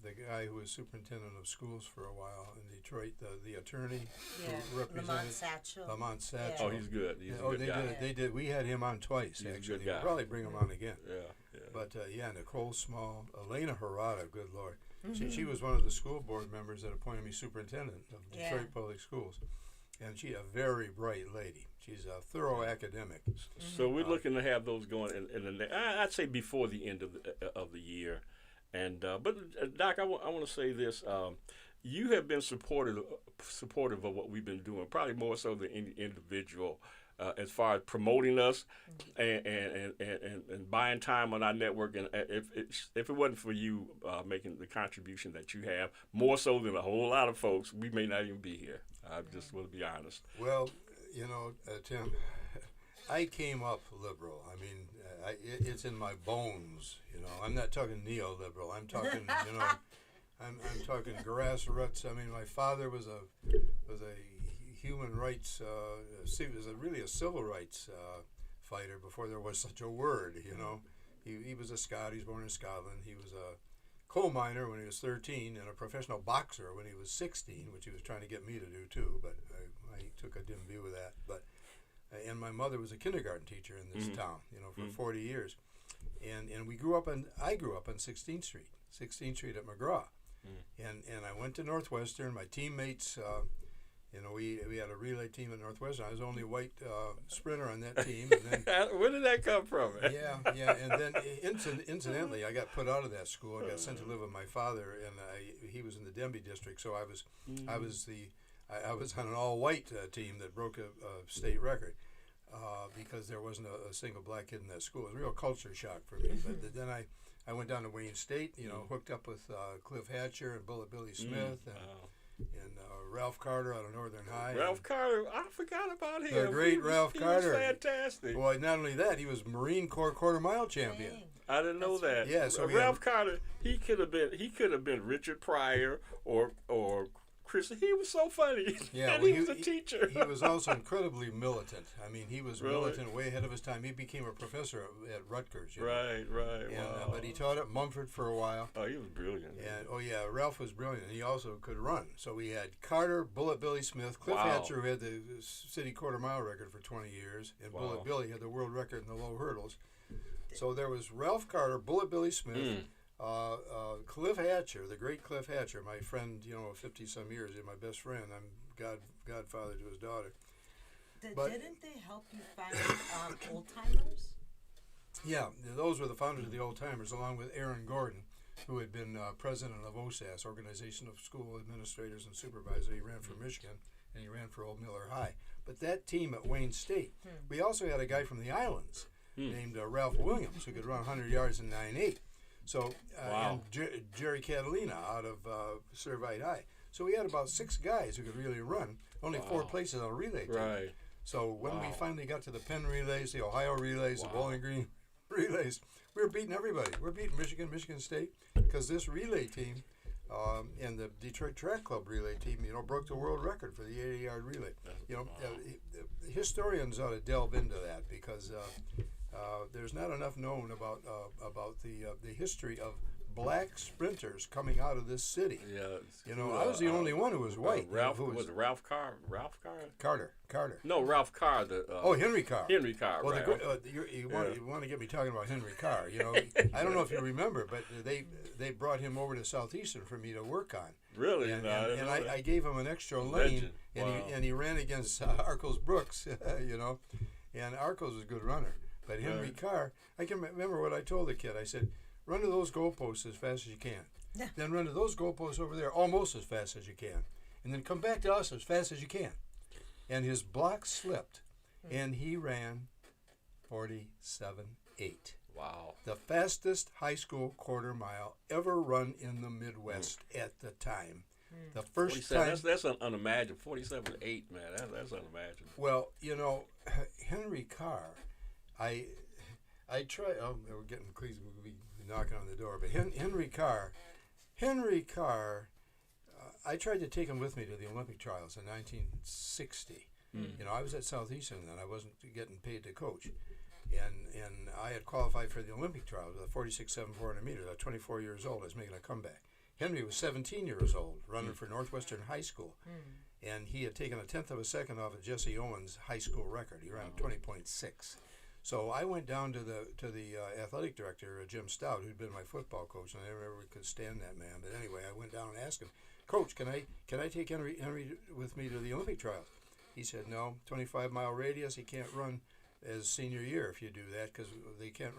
the guy who was superintendent of schools for a while in Detroit, the attorney who represented Lamont Satchel. Oh, he's good. He's a good guy. They did. We had him on twice. He's a actually, good guy. We'll probably bring him on again. Yeah. But yeah, Nicole Small, Elena Harada, good Lord. She was one of the school board members that appointed me superintendent of Detroit Public Schools. And she's a very bright lady. She's a thorough academic. So we're looking to have those going in the I'd say before the end of the year. And but Doc, I want to say this. You have been supportive of what we've been doing, probably more so than any individual, as far as promoting us and buying time on our network. And if it wasn't for you making the contribution that you have, more so than a whole lot of folks, we may not even be here. I just want to be honest. Well, Tim, I came up liberal. I mean, it's in my bones. I'm not talking neoliberal. I'm talking, I'm talking grassroots. I mean, my father was a human rights. Was really a civil rights fighter before there was such a word. He was a Scot. He was born in Scotland. He was a coal miner when he was 13 and a professional boxer when he was 16, which he was trying to get me to do too. But I took a dim view of that. But and my mother was a kindergarten teacher in this town, for 40 years. And I grew up on 16th Street at McGraw. And I went to Northwestern. My teammates, we had a relay team at Northwestern. I was the only white sprinter on that team. And then, where did that come from? yeah. And then incidentally, I got put out of that school. I got sent to live with my father, and he was in the Denby district. So I was on an all-white team that broke a state record. Because there wasn't a single black kid in that school. It was a real culture shock for me. But then I went down to Wayne State, hooked up with Cliff Hatcher and Bullet Billy Smith and Ralph Carter out of Northern High. Ralph Carter, I forgot about him. The great Ralph Carter. He was fantastic. Boy, not only that, he was Marine Corps quarter-mile champion. Dang. I didn't know that. Yeah, so Ralph Carter, he could have been Richard Pryor or Chris. He was so funny. Yeah, and he was a teacher. He was also incredibly militant. I mean, he was Really? militant way ahead of his time. He became a professor at Rutgers. Right. And, Wow. but he taught at Mumford for a while. Oh, he was brilliant. And Ralph was brilliant. He also could run. So we had Carter, Bullet Billy Smith, Cliff Wow. Hatcher, who had the city quarter-mile record for 20 years, and Wow. Bullet Billy had the world record in the low hurdles. So there was Ralph Carter, Bullet Billy Smith, Cliff Hatcher, the great Cliff Hatcher, my friend, 50-some years, he's my best friend. I'm godfather to his daughter. Didn't they help you find old timers? Yeah, those were the founders of the Old Timers, along with Aaron Gordon, who had been president of OSAS, Organization of School Administrators and Supervisors. He ran for Michigan, and he ran for Old Miller High. But that team at Wayne State, we also had a guy from the islands named Ralph Williams, who could run 100 yards in 9.8. So, Wow. and Jerry Catalina out of Servite High. So we had about 6 guys who could really run, only 4 places on a relay team. Right. So when we Wow. finally got to the Penn relays, the Ohio relays, the Wow. Bowling Green relays, we were beating everybody. We're beating Michigan State, because this relay team and the Detroit Track Club relay team, broke the world record for the 80-yard relay. Historians ought to delve into that, because there's not enough known about the history of black sprinters coming out of this city. Yeah. I was the only one who was white. Ralph, who was it Ralph Carr? Ralph Carr? Carter. No, Ralph Carr. Henry Carr. Henry Carr. Well, right. you want to get me talking about Henry Carr. I don't know if you remember, but they brought him over to Southeastern for me to work on. Really? And, No, I didn't know that. I gave him an extra lane, Legend. and Wow. he ran against Arcos Brooks, and Arcos was a good runner. But Henry Right. Carr, I can remember what I told the kid. I said, run to those goalposts as fast as you can. Yeah. Then run to those goalposts over there almost as fast as you can. And then come back to us as fast as you can. And his block slipped, and he ran 47.8. Wow. The fastest high school quarter mile ever run in the Midwest at the time. The first time. That's unimaginable. 47.8, man. That's unimaginable. Well, Henry Carr, I try. Oh, we're getting crazy. We'll be knocking on the door. But Henry Carr, I tried to take him with me to the Olympic trials in 1960. You know, I was at Southeastern then. I wasn't getting paid to coach. And I had qualified for the Olympic trials with a 46.7 400 meters. I was 24 years old. I was making a comeback. Henry was 17 years old, running for Northwestern High School. And he had taken a tenth of a second off of Jesse Owens' high school record. He ran 20.6. So I went down to the athletic director, Jim Stout, who'd been my football coach, and I never could stand that man. But anyway, I went down and asked him, Coach, can I take Henry with me to the Olympic trials? He said, no, 25-mile radius, he can't run as senior year if you do that, because they can't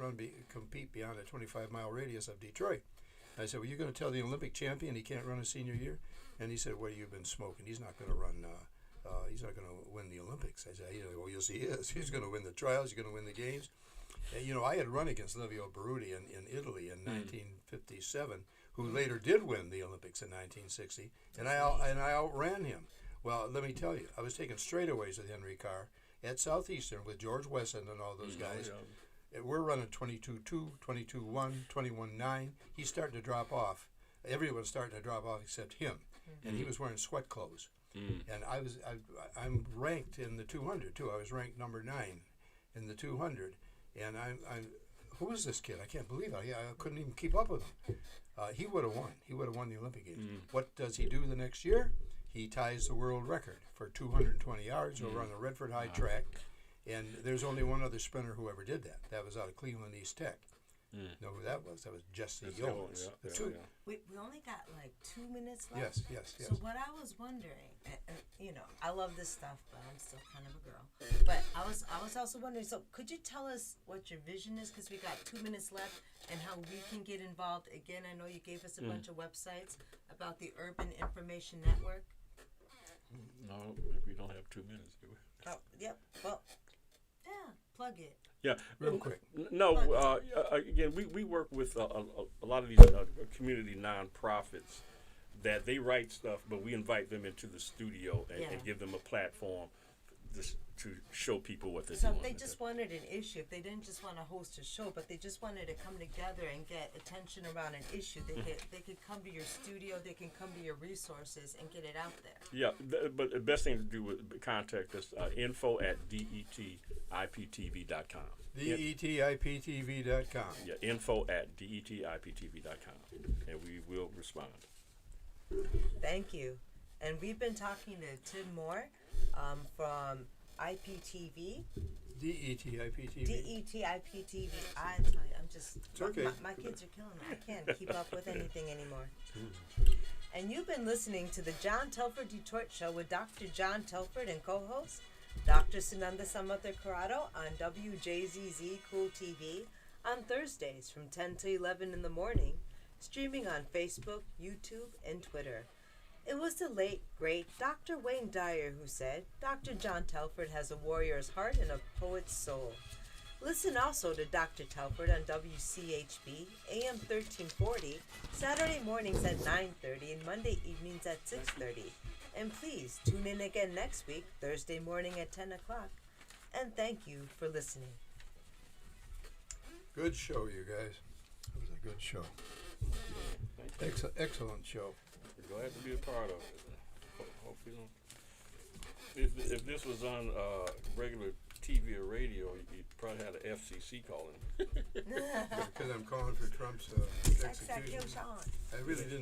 compete beyond a 25-mile radius of Detroit. I said, well, you're going to tell the Olympic champion he can't run his senior year? And he said, what have you been smoking? He's not going to run, he's not going to win the Olympics. I said, well, yes, he is. He's going to win the trials. He's going to win the games. And, you know, I had run against Livio Berruti in Italy in 1957, who later did win the Olympics in 1960, and I outran him. Well, let me tell you, I was taking straightaways with Henry Carr at Southeastern with George Wesson and all those guys. We're running 22.2, 22.1, 21.9. He's starting to drop off. Everyone's starting to drop off except him, and he was wearing sweat clothes. And I'm ranked in the 200 too. I was ranked number 9 in the 200, and who is this kid? I can't believe it. I couldn't even keep up with him. He would have won. He would have won the Olympic Games. What does he do the next year? He ties the world record for 220 yards over on the Redford High track, and there's only one other sprinter who ever did that. That was out of Cleveland East Tech. Know who that was? That was Jesse Owens. We only got like 2 minutes left. Yes. So what I was wondering, and you know, I love this stuff, but I'm still kind of a girl. But I was also wondering. So could you tell us what your vision is? Because we got 2 minutes left, and how we can get involved. Again, I know you gave us a bunch of websites about the Urban Information Network. No, we don't have 2 minutes, do we? Oh, yep. Well, yeah. Plug it. Yeah, real quick. No, again, we work with a lot of these community nonprofits that they write stuff, but we invite them into the studio and give them a platform to show people what they're doing. So if they just wanted an issue, if they didn't just want to host a show, but they just wanted to come together and get attention around an issue, they could come to your studio, they can come to your resources and get it out there. Yeah, but the best thing to do is contact us, info@detiptv.com. detiptv.com. Yeah, info@detiptv.com, and we will respond. Thank you. And we've been talking to Tim Moore from IPTV. DETIPTV. DETIPTV. I tell you, I'm just, It's okay. my kids are killing me. I can't keep up with anything anymore. And you've been listening to the John Telford Detroit Show with Dr. John Telford and co-host Dr. Sunanda Samathar Corrado on Wjzz Cool TV on Thursdays from 10 to 11 in the morning, streaming on Facebook, YouTube, and Twitter. It was the late, great Dr. Wayne Dyer who said, Dr. John Telford has a warrior's heart and a poet's soul. Listen also to Dr. Telford on WCHB, AM 1340, Saturday mornings at 9:30 and Monday evenings at 6:30. And please tune in again next week, Thursday morning at 10 o'clock. And thank you for listening. Good show, you guys. It was a good show. Excellent show. We're glad to be a part of it. Hope you don't. If this was on regular TV or radio, you'd probably have the FCC calling. Because I'm calling for Trump's execution. I really didn't